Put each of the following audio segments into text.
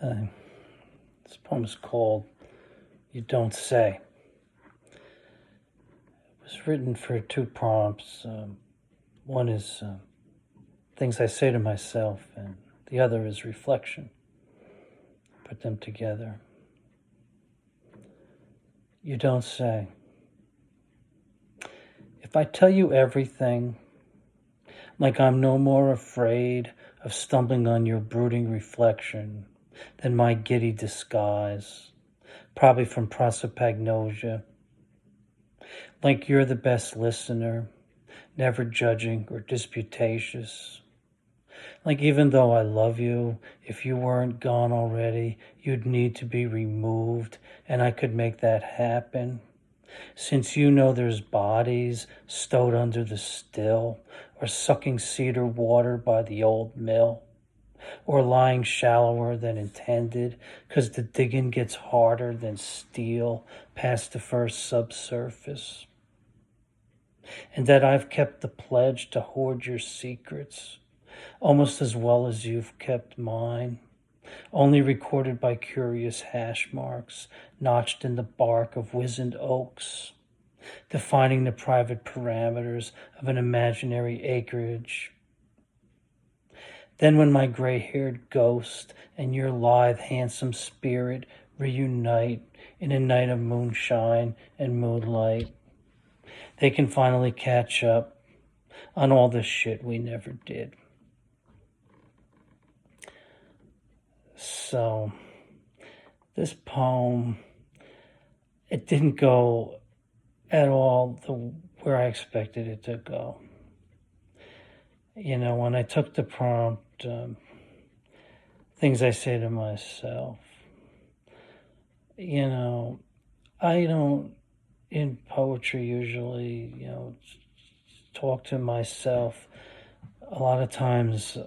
Uh, this poem is called You Don't Say. It was written for two prompts. One is things I say to myself, and the other is reflection. Put them together. You don't say. If I tell you everything, like I'm no more afraid of stumbling on your brooding reflection than my giddy disguise, probably from prosopagnosia. Like you're the best listener, never judging or disputatious. Like even though I love you, if you weren't gone already, you'd need to be removed, and I could make that happen. Since you know there's bodies stowed under the still, or sucking cedar water by the old mill, or lying shallower than intended, 'cause the digging gets harder than steel past the first subsurface. And that I've kept the pledge to hoard your secrets, almost as well as you've kept mine, only recorded by curious hash marks notched in the bark of wizened oaks, defining the private parameters of an imaginary acreage. Then when my gray-haired ghost and your lithe, handsome spirit reunite in a night of moonshine and moonlight, they can finally catch up on all the shit we never did. So, this poem, it didn't go at all where I expected it to go. You know, when I took the prompt, things I say to myself, you know, I don't, in poetry usually, talk to myself. A lot of times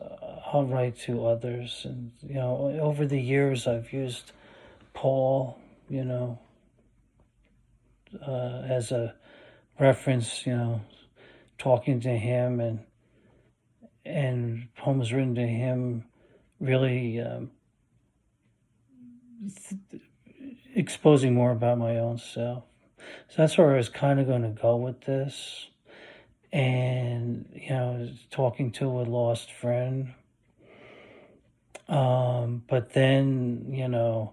I'll write to others. And, over the years I've used Paul, as a reference, talking to him and poems written to him really exposing more about my own self. So that's where I was kind of going to go with this. And, talking to a lost friend. But then,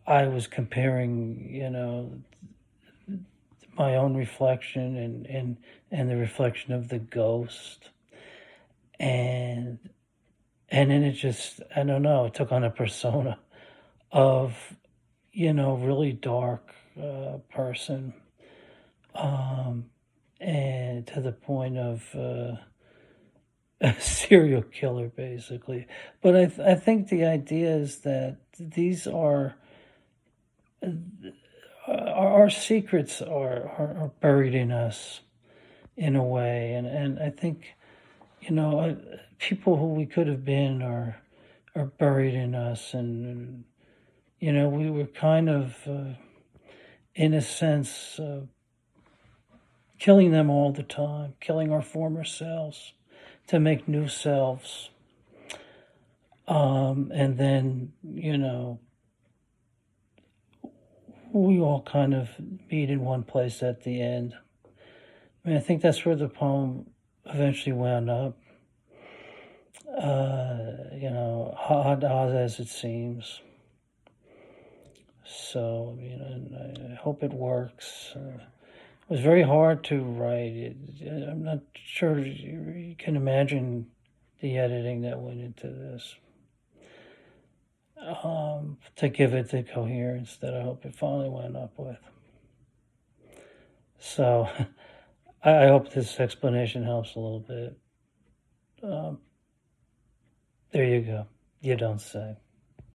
I was comparing, my own reflection and the reflection of the ghost. And then it just, I don't know, it took on a persona of, really dark person. And to the point of a serial killer, basically. But I think the idea is that these are our secrets are buried in us in a way, and I think people who we could have been are buried in us, and we were kind of in a sense killing them all the time, killing our former selves to make new selves. And then, we all kind of meet in one place at the end. I mean, I think that's where the poem eventually wound up. Odd as it seems. So, I hope it works. It was very hard to write. I'm not sure you can imagine the editing that went into this. To give it the coherence that I hope it finally went up with. So I hope this explanation helps a little bit. There you go. You don't say.